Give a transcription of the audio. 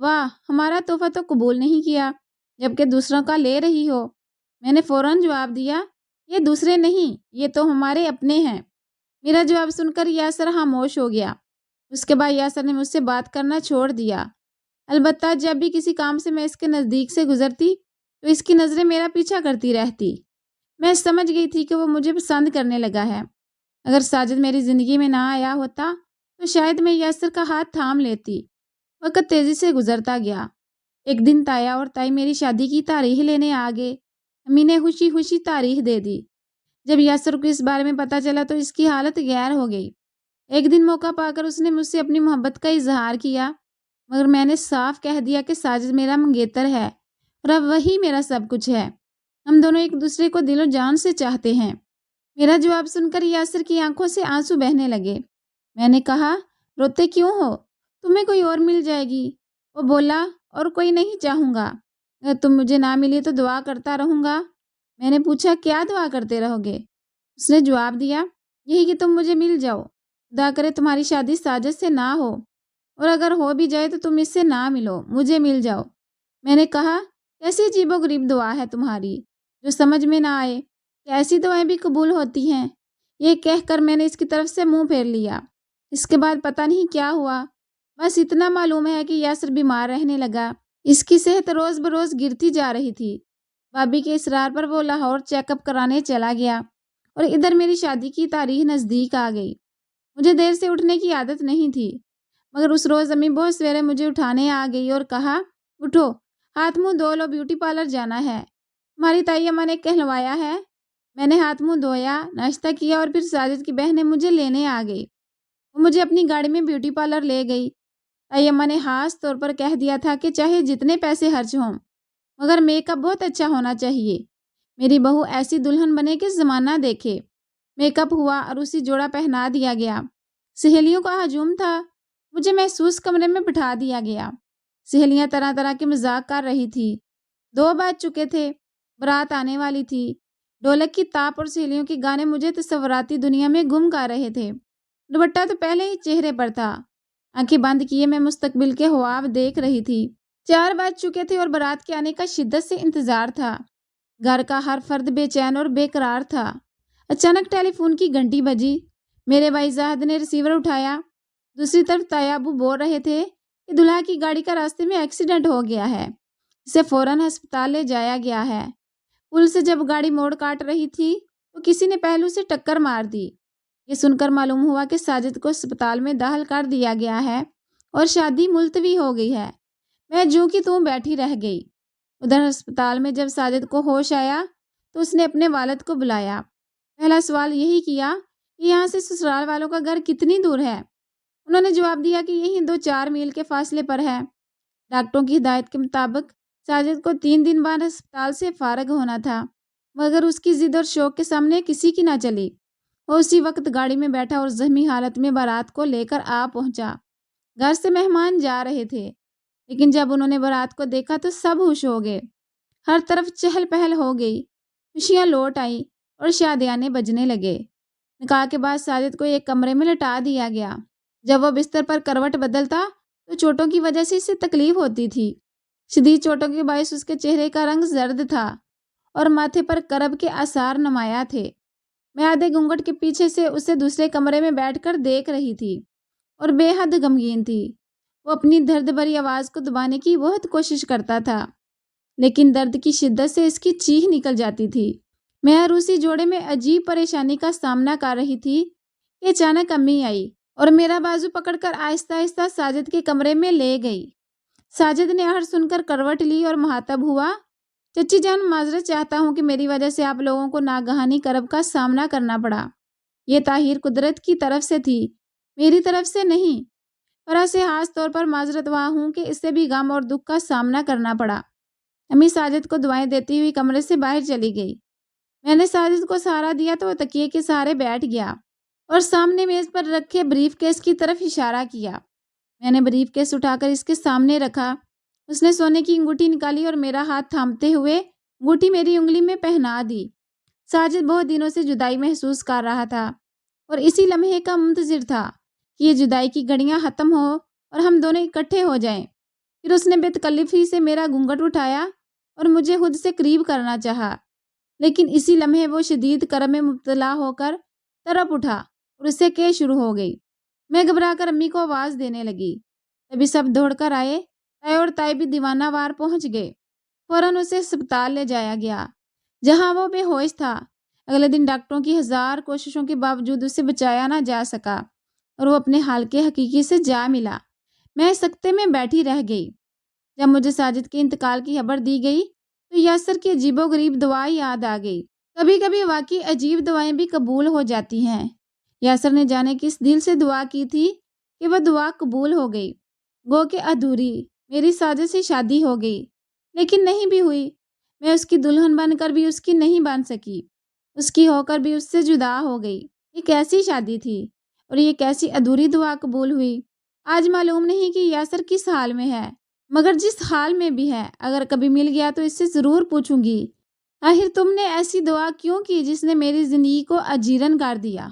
واہ، ہمارا تحفہ تو قبول نہیں کیا جبکہ دوسروں کا لے رہی ہو۔ میں نے فوراً جواب دیا، یہ دوسرے نہیں، یہ تو ہمارے اپنے ہیں۔ میرا جواب سن کر یاسر خاموش ہو گیا۔ اس کے بعد یاسر نے مجھ سے بات کرنا چھوڑ دیا۔ البتہ جب بھی کسی کام سے میں اس کے نزدیک سے گزرتی تو اس کی نظریں میرا پیچھا کرتی رہتی۔ میں سمجھ گئی تھی کہ وہ مجھے پسند کرنے لگا ہے۔ اگر ساجد میری زندگی میں نہ آیا ہوتا تو شاید میں یاسر کا ہاتھ تھام لیتی۔ وقت تیزی سے گزرتا گیا۔ ایک دن تایا اور تائی میری شادی کی تاریخ لینے آ گئے۔ امی نے خوشی خوشی تاریخ دے دی۔ جب یاسر کو اس بارے میں پتہ چلا تو اس کی حالت غیر ہو گئی۔ ایک دن موقع پا کر اس نے مجھ سے اپنی محبت کا اظہار کیا، مگر میں نے صاف کہہ دیا کہ ساجد میرا منگیتر ہے اور اب وہی میرا سب کچھ ہے۔ ہم دونوں ایک دوسرے کو دل و جان سے چاہتے ہیں۔ میرا جواب سن کر یاسر کی آنکھوں سے آنسو بہنے لگے۔ میں نے کہا، روتے کیوں ہو؟ تمہیں کوئی اور مل جائے گی۔ وہ بولا، اور کوئی نہیں چاہوں گا۔ اگر تم مجھے نہ ملی تو دعا کرتا رہوں گا۔ میں نے پوچھا، کیا دعا کرتے رہو گے؟ اس نے جواب دیا، یہی کہ تم مجھے مل جاؤ۔ خدا کرے تمہاری شادی ساجد سے نہ ہو، اور اگر ہو بھی جائے تو تم اس سے نہ ملو، مجھے مل جاؤ۔ میں نے کہا، کیسی عجیب و غریب دعا ہے تمہاری جو سمجھ میں نہ آئے کہ ایسی دعائیں بھی قبول ہوتی ہیں۔ یہ کہہ کر میں نے اس کی طرف سے منہ پھیر لیا۔ اس کے بعد پتہ نہیں کیا ہوا، بس اتنا معلوم ہے کہ یاسر بیمار رہنے لگا۔ اس کی صحت روز بروز گرتی جا رہی تھی۔ بھابی کے اصرار پر وہ لاہور چیک اپ کرانے چلا گیا اور ادھر میری شادی کی تاریخ نزدیک آ گئی۔ مجھے دیر سے اٹھنے کی عادت نہیں تھی، مگر اس روز امی بہت سویرے مجھے اٹھانے آ گئی اور کہا، اٹھو، ہاتھ منہ دھو لو، بیوٹی پارلر جانا ہے، ہماری تائی اماں نے کہلوایا ہے۔ میں نے ہاتھ منہ دھویا، ناشتہ کیا اور پھر ساجد کی بہنیں مجھے لینے آ گئی۔ وہ مجھے اپنی گاڑی میں بیوٹی پارلر لے گئی۔ تائی اماں نے خاص طور پر کہہ دیا تھا کہ چاہے جتنے پیسے خرچ ہوں مگر میک اپ بہت اچھا ہونا چاہیے۔ میری بہو ایسی دلہن بنے کہ زمانہ دیکھے۔ میک اپ ہوا اور اسی جوڑا پہنا دیا گیا۔ سہیلیوں کا ہجوم تھا۔ مجھے محسوس کمرے میں بٹھا دیا گیا۔ سہیلیاں طرح طرح کے مذاق کر رہی تھی۔ 2 بج چکے تھے، برات آنے والی تھی۔ ڈھولک کی تاپ اور سہیلیوں کے گانے مجھے تصوراتی دنیا میں گم کر رہے تھے۔ دوپٹہ تو پہلے ہی چہرے پر تھا۔ آنکھیں بند کیے میں مستقبل کے خواب دیکھ رہی تھی۔ 4 بج چکے تھے اور برات کے آنے کا شدت سے انتظار تھا۔ گھر کا ہر فرد بے چین اور بے قرار تھا۔ اچانک ٹیلی فون کی گھنٹی بجی۔ میرے بھائی زاہد نے ریسیور اٹھایا۔ دوسری طرف تایا ابو بول رہے تھے کہ دلہا کی گاڑی کا راستے میں ایکسیڈنٹ ہو گیا ہے، اسے فوراً ہسپتال لے جایا گیا ہے۔ پل سے جب گاڑی موڑ کاٹ رہی تھی تو کسی نے پہلو سے ٹکر مار دی۔ یہ سن کر معلوم ہوا کہ ساجد کو ہسپتال میں داخل کر دیا گیا ہے اور شادی ملتوی ہو گئی ہے۔ میں جو کہ توں بیٹھی رہ گئی۔ ادھر ہسپتال میں جب ساجد کو ہوش آیا تو اس نے اپنے والد کو بلایا۔ پہلا سوال یہی کیا کہ یہاں سے سسرال والوں کا گھر کتنی دور ہے؟ انہوں نے جواب دیا کہ یہی 2-4 میل کے فاصلے پر ہے۔ ڈاکٹروں کی ہدایت کے مطابق ساجد کو 3 دن بعد ہسپتال سے فارغ ہونا تھا، مگر اس کی ضد اور شوق کے سامنے کسی کی نہ چلی۔ وہ اسی وقت گاڑی میں بیٹھا اور زخمی حالت میں بارات کو لے کر آ پہنچا۔ گھر سے مہمان جا رہے تھے، لیکن جب انہوں نے بارات کو دیکھا تو سب خوش ہو گئے۔ ہر طرف چہل پہل ہو گئی، خوشیاں لوٹ آئیں اور شادیانے بجنے لگے۔ نکاح کے بعد ساجد کو ایک کمرے میں لٹا دیا گیا۔ جب وہ بستر پر کروٹ بدلتا تو چوٹوں کی وجہ سے اسے تکلیف ہوتی تھی۔ شدید چوٹوں کے باعث اس کے چہرے کا رنگ زرد تھا اور ماتھے پر کرب کے آثار نمایاں تھے۔ میں آدھے گھونگھٹ کے پیچھے سے اسے دوسرے کمرے میں بیٹھ کر دیکھ رہی تھی اور بے حد غمگین تھی۔ وہ اپنی درد بھری آواز کو دبانے کی بہت کوشش کرتا تھا، لیکن درد کی شدت سے اس کی چیخ نکل جاتی تھی۔ میں عروسی جوڑے میں عجیب پریشانی کا سامنا کر رہی تھی کہ اچانک امی آئی اور میرا بازو پکڑ کر آہستہ آہستہ ساجد کے کمرے میں لے گئی۔ ساجد نے آہٹ سن کر کروٹ لی اور مخاطب ہوا، چچی جان، معذرت چاہتا ہوں کہ میری وجہ سے آپ لوگوں کو ناگہانی کرب کا سامنا کرنا پڑا۔ یہ تاخیر قدرت کی طرف سے تھی، میری طرف سے نہیں۔ فرح سے خاص طور پر معذرت خواہ ہوں کہ اس سے بھی غم اور دکھ کا سامنا کرنا پڑا۔ امی ساجد کو دعائیں دیتی ہوئی کمرے سے باہر چلی گئی۔ میں نے ساجد کو سہارا دیا تو وہ تکیے کے سہارے بیٹھ گیا اور سامنے میز پر رکھے بریف کیس کی طرف اشارہ کیا۔ میں نے بریف کیس اٹھا کر اس کے سامنے رکھا۔ اس نے سونے کی انگوٹھی نکالی اور میرا ہاتھ تھامتے ہوئے انگوٹھی میری انگلی میں پہنا دی۔ ساجد بہت دنوں سے جدائی محسوس کر رہا تھا اور اسی لمحے کا منتظر تھا کہ یہ جدائی کی گھڑیاں ختم ہو اور ہم دونوں اکٹھے ہو جائیں۔ پھر اس نے بے تکلفی سے میرا گھونگھٹ اٹھایا اور مجھے خود سے قریب کرنا چاہا، لیکن اسی لمحے وہ شدید کرم میں مبتلا ہو کر تڑپ اٹھا اور اس سے کے شروع ہو گئی۔ میں گھبرا کر امی کو آواز دینے لگی۔ تبھی سب دوڑ کر آئے۔ تائی اور تائی بھی دیوانہ وار پہنچ گئے۔ فوراً اسے ہسپتال لے جایا گیا، جہاں وہ بے ہوش تھا۔ اگلے دن ڈاکٹروں کی ہزار کوششوں کے باوجود اسے بچایا نہ جا سکا اور وہ اپنے حال کے حقیقی سے جا ملا۔ میں سکتے میں بیٹھی رہ گئی۔ جب مجھے ساجد کے انتقال کی خبر دی گئی تو یاسر کی عجیب و غریب دعا یاد آ گئی۔ کبھی کبھی واقعی عجیب دعائیں بھی قبول ہو جاتی ہیں۔ یاسر نے جانے کس دل سے دعا کی تھی کہ وہ دعا قبول ہو گئی۔ گو کہ ادھوری میری ساجد سے شادی ہو گئی، لیکن نہیں بھی ہوئی۔ میں اس کی دلہن بن کر بھی اس کی نہیں بن سکی، اس کی ہو کر بھی اس سے جدا ہو گئی۔ یہ کیسی شادی تھی اور یہ کیسی ادھوری دعا قبول ہوئی؟ آج معلوم نہیں کہ یاسر کس حال میں ہے، مگر جس حال میں بھی ہے، اگر کبھی مل گیا تو اس سے ضرور پوچھوں گی، آخر تم نے ایسی دعا کیوں کی جس نے میری زندگی کو اجیرن کر دیا؟